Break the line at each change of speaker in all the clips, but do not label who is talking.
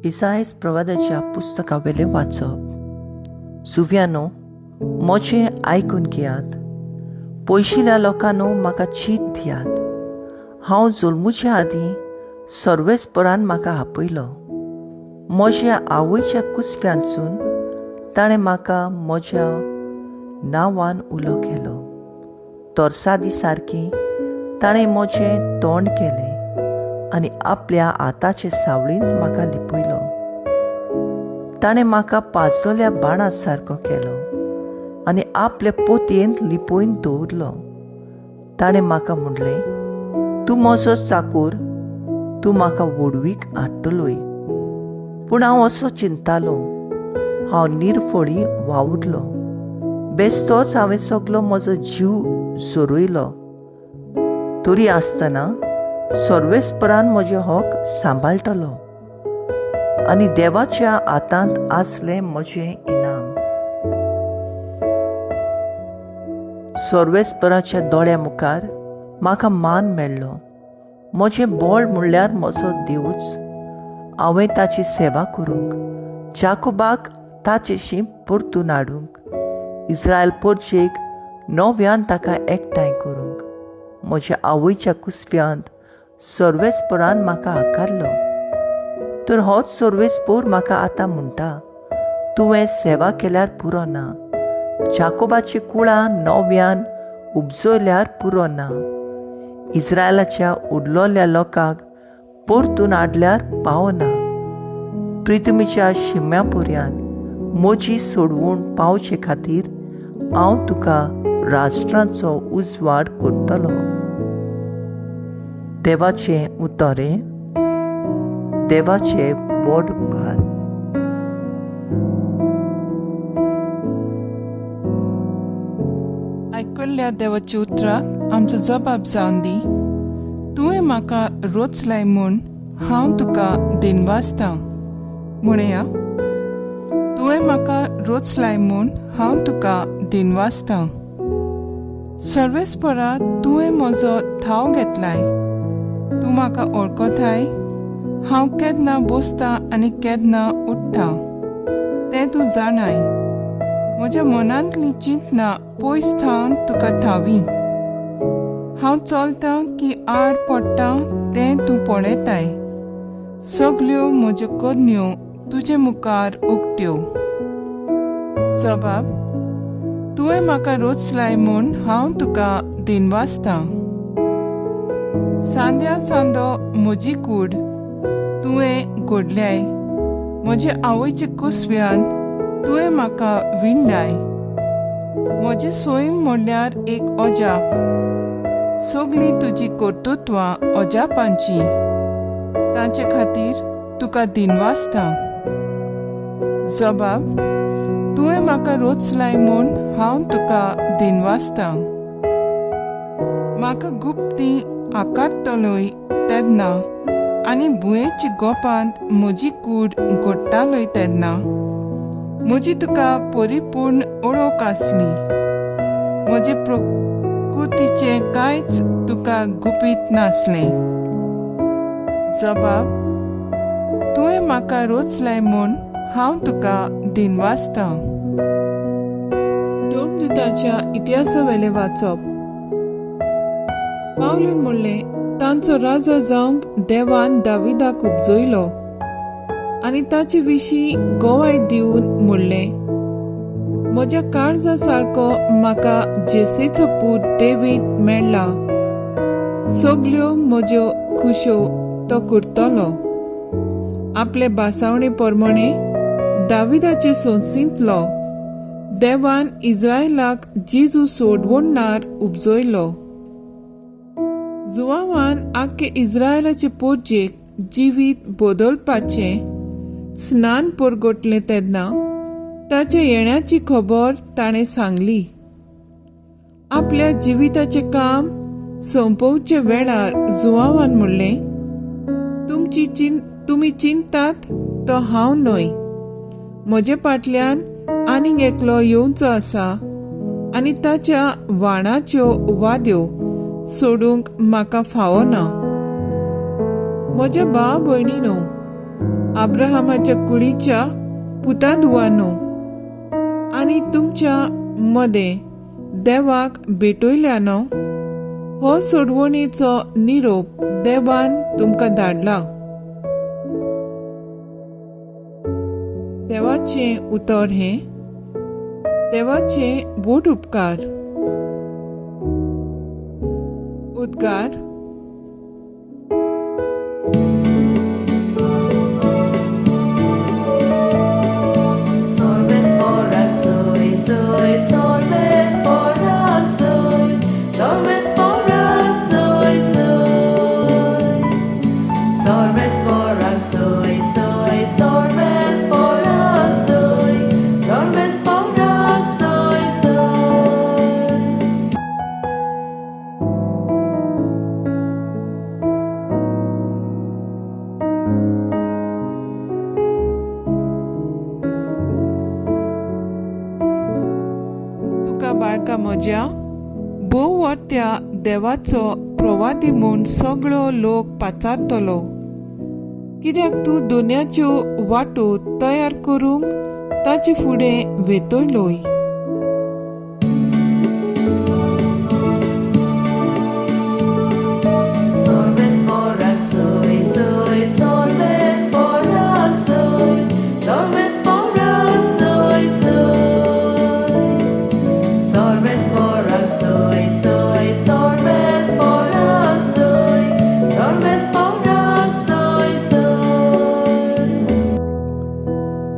इसायस प्रवादाच्या पुस्तकावेले वाचप. सुव्यानो, मोचे आयकून घेयात. पयशिल्या लोकांनो, म्हाका चीत दियात. हांव जल्मुच्या आदीं सर्वेस्परान म्हाका आपयलो. म्हज्या आवयच्या कुसव्यांतसून ताणें म्हाका म्हज्या नांवान उलो केलो. तोरसादी सारकी ताणें म्हजें तोंड केलें आनी आपल्या हाताचे सावळीन म्हाका लिपयलो. ताणें म्हाका पाजलोल्या बाणा सारको केलो आनी आपल्या पोतयेंत लिपोवन दवरलो. ताणें म्हाका म्हणलें, तूं म्हजो चाकर, तूं म्हाका वडवीक हाडटलोय. पूण हांव असो चिंतालो, हांव निरफळी वावुरलो. बेस्तोच हांवें सगलो म्हजो जीव सोरयलो. तरी आसतना सर्वेस्परान म्हजे हक सांबाळटलो आनी देवाच्या हातांत आसलें म्हजें इनाम. सर्वेस्पराच्या दोळ्या मुखार म्हाका मान मेळ्ळो. म्हजें बळ म्हणल्यार म्हजो देवूच. हांवें ताची सेवा करूंक, जाकोबाक ताचेशी परतून हाडूंक, इस्रायल परचेक नव्यान ताका एकठांय करूंक. म्हज्या आवयच्या कुसव्यांत सर्वेस्परान म्हाका आकारलो. तर होच सर्वेस्पर म्हाका आतां म्हणटा, तुवें सेवा केल्यार पुरो ना. जाकोबाची कुळां नव्यान उपजयल्यार पुरो ना. इस्रायलाच्या उरलोल्या लोकांक परतून हाडल्यार पावना. प्रितुमीच्या शिम्या पर्यंत म्हजी सोडवूण पावचे खातीर हांव तुका राष्ट्रांचो उजवाड करतलो. देवाचें उतोरें. देवाचे व्हड उपकार.
आयकल्ल्या देवाच्या उतराक आमचो जबाब जावन दी. तुवें म्हाका रोचलाय म्हूण हांव तुका दिनवासतां. म्हणया, तुवें म्हाका रोचलाय म्हूण हांव तुका दिनवासतां. सर्वेस्परा, तुवें म्हजो ठाव घेतलाय. तूं म्हाका वळखताय. हांव केन्ना बसतां आनी केन्ना उठ्ठां तें तूं जाणाय. म्हज्या मनांतली चिंतना पयस थावन तुका ठावी. हांव चलतां की आड पडटां तें तूं पळयताय. सगल्यो म्हज्यो करण्यो तुजे मुखार उक्त्यो. जबाब. तुवें म्हाका रोचलाय म्हूण हांव तुका दिनवासतां. सांद्या सांदो म्हजी कूड तुवें घोडल्याय. म्हजे आवयचे कुसव्यांत तुवें म्हाका विणलाय. म्हजें सोयम म्हणल्यार एक अजाप. सगळीं तुजी कर्तुत्वां अजापांची. तांचे खातीर तुका दिनवासतां. जबाब. तुवें म्हाका रोचलाय म्हूण हांव तुका दिनवासतां. म्हाका गुप्ती आकारतलोय तेन्ना आनी भुंयेची गोपांत म्हजी कूड घोडटालोय तेन्ना म्हजी तुका परिपूर्ण ओळख आसली. म्हजे प्रकृतीचें कांयच तुका गुपीत नासलें. जबाब. तुवें म्हाका रोचलाय म्हूण हांव तुका दिनवासतां. देवदूताच्या इतिहासावेलें वाचप. पावलून म्हणलें, तांचो राजा जावंक देवान दाविदाक उपजयलो आनी ताचे विशीं गोवाय दिवन म्हणलें, म्हज्या काळजा सारको म्हाका जेसेचो पूत देवीद मेळ्ळा. सगल्यो म्हज्यो खुश्यो तो करतलो. आपले बासावणे प्रमाणे दाविदाचे संसींतलो देवान इस्रायलाक जेजू सोडवणार उपजयलो. जुवावान आख्खे इस्रायलाचे पोरचेक जिवीत बदलपाचें स्नान परगटलें तेन्ना ताच्या येण्याची खबर ताणें सांगली. आपल्या जिविताचें काम संपवचे वेळार जुवावान म्हणलें, तुमी चिंतात तो हांव न्हय. म्हजे फाटल्यान आनीक एकलो येवचो आसा आनी ताच्या वाणाच्यो वाद्यो सोडूंक म्हाका फावना. म्हज्या भाव भयणीनो, अब्राहमाच्या कुडीच्या पुतादुवानो, आनी तुमच्या मदें देवाक भेटयल्यानो हो सोडवणेचो निरोप देवान तुमकां धाडला. देवाचें उतर हें, देवाचे बोट उपकार. उद्गार. तुका बाळका म्हज्या, भोव वर्त्या देवाचो प्रवादी म्हूण सगळो लोक पाचारतलो, कित्याक तूं दोनयाच्यो वाटो तयार करूंक ताचे फुडें वेतयलोय.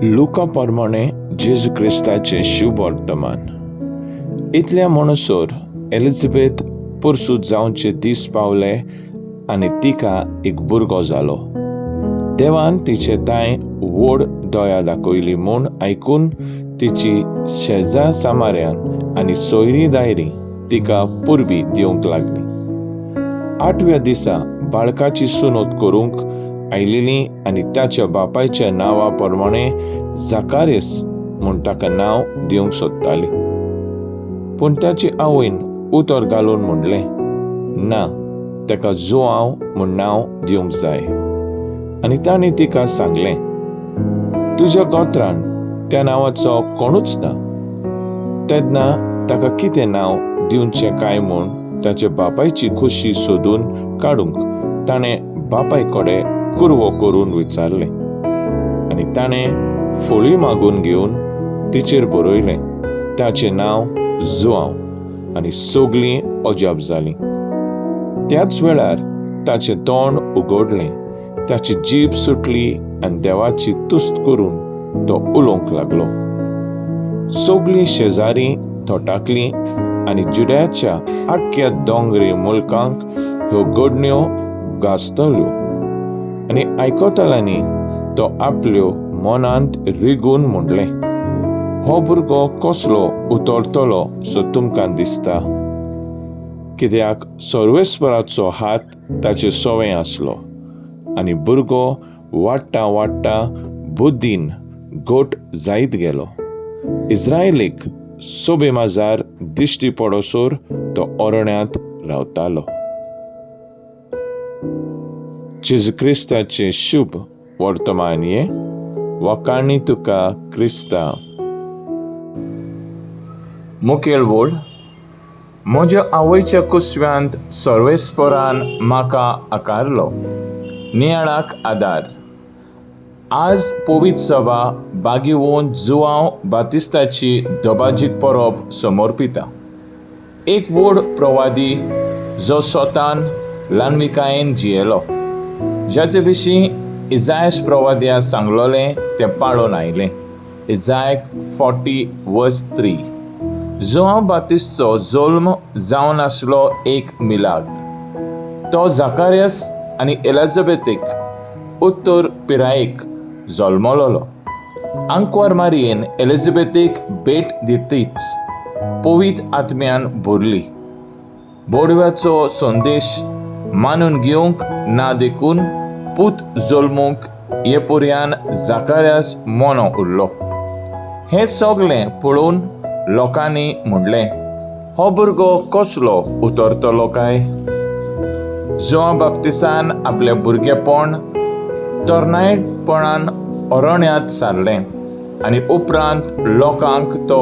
लुका प्रमाणे जेजू क्रिस्ताचे शुभ वर्तमान. इतल्या म्हणसर एलिझाबेथ पुरसूत जावचे दीस पावले आनी तिका एक भुरगो जालो. देवान तिचे ताय व्हड दया दाखयली म्हूण आयकून तिची शेजार सामाऱ्यान आनी सोयरी दायरी तिका पुरबी दिवंक लागली. 8व्या दिसा बाळकाची सुनोत करूंक आयिल्ली आनी ताच्या बापायच्या नांवा प्रमाणे जाकारेस म्हूण ताका नांव दिवंक सोदताली. पूण ताची आवयन उतर घालून म्हणलें, ना, ताका जुआंव म्हूण नांव दिवंक जाय. आनी ताणें तिका सांगलें, तुज्या गोत्रान त्या नांवाचो कोणूच ना. तेन्ना ताका कितें नांव दिवचें काय म्हूण ताचे बापायची खुशी सोदून काडूंक ताणें बापाय कडेन कुरवो करून विचारलें. आनी ताणें फोळी मागून घेवन तिचेर बरयलें, ताचें नांव जुआंव. आनी सगळीं अजाप जालीं. त्याच वेळार ताचें तोंड उगडलें, ताची जीब सुटली आनी देवाची तुस्त करून तो उलोवंक लागलो. सगळीं शेजारी थोटाकलीं आनी जुड्याच्या आख्ख्या दोंगरी मुल्कांक ह्यो घडण्यो गाजतल्यो. आनी आयकताल्यांनी तो आपल्यो मनांत रिगून म्हणलें, हो भुरगो कसलो उतरतलो सो तुमकां दिसता, कित्याक सर्वेस्पराचो हात ताचे सवें आसलो. आनी भुरगो वाडटा वाडटा बुद्धीन घोट जायत गेलो. इस्रायलीक सोबेमाजार दिश्टी पडोसोर तो अरण्यांत रावतालो. जेजू क्रिस्ताचे शुभ वर्तमान हे वकाणी तुका क्रिस्ता. मुखेल वोड. म्हज्या आवयच्या कुसव्यांत सर्वेस्परान म्हाका आकारलो, नियाळाक आदार. आज पवित्र सभा बागीवोन जुआंव बातिस्ताची दोबाजीक परब समर्पिता. एक व्हड प्रवादी जो स्वतान ल्हानविकायेन जियेलो, जाचे विशीं इजायास प्रवाद्या सांगलोलें तें पाळोवन आयलें. इजायाक 40:3. जुआंव बातिस्ताचो जल्म जावन आसलो एक मिलाद. तो जाकार्यास आनी एलिझाबेथीक उत्तर पिरायेक जल्मलोलो. आंकवार मारयेन एलिझाबेथीक भेट दितीच पवित्र आत्म्यान भरली. बोडव्याचो संदेश मानून घेवंक ना देखून पूत जल्मूंक हे पर्यान जाकार्यास मोनो उरलो. हें सगळें पळोवन लोकांनी म्हणलें, हो भुरगो कसलो उतरतलो काय. जुआंव बाप्तिसान आपलें भुरगेपण तरणाटेपणान अरण्यांत सारलें आनी उपरांत लोकांक तो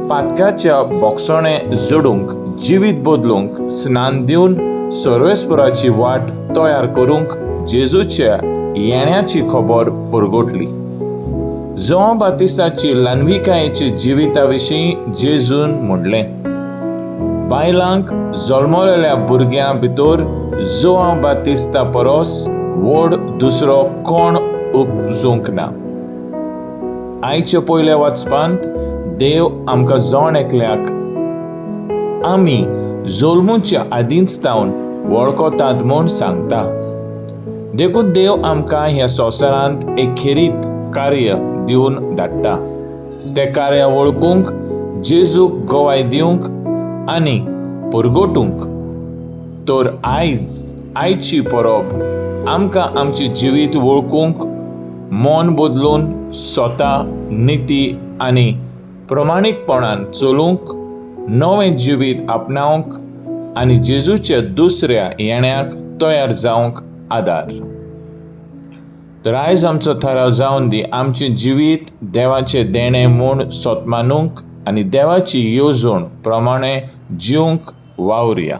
पातक्याच्या बोगसोणे जोडूंक जिवीत बदलूंक स्नान दिवन सर्वेस्पराची वाट तयार करूंक जेजूच्या येण्याची खबर परगटली. जोआंव बातिस्ताची ल्हानविकायेच्या जिविता विशीं जेजून म्हणलें, बायलांक जल्मलेल्या भुरग्यां भितर जोआंव बातिस्ता परस व्हड दुसरो कोण उपजूंक ना. आयच्या पयल्या वाचपांत देव आमकां जण एकल्याक आमी जल्मूच्या आदींच तावन वळखतात म्हूण सांगता. देखून देव आमकां ह्या संवसारांत एक खेरीत कार्य दिवन धाडटा. तें कार्य वळखूंक, जेजूक गोवाय दिवंक आनी परगटूंक. तर आयची परब आमकां आमची जिवीत वळखूंक, मन बदलून स्वता निती आनी प्रमाणीकपणान चलूंक, नवें जिवीत आपणावंक आनी जेजूच्या दुसऱ्या येण्याक तयार जावंक आदार. तर आयज आमचो थाराव जावन दी आमचें जिवीत देवाचें देणें म्हूण सोतमानूंक आनी देवाची येवजण प्रमाणें जिवंक वावुरया.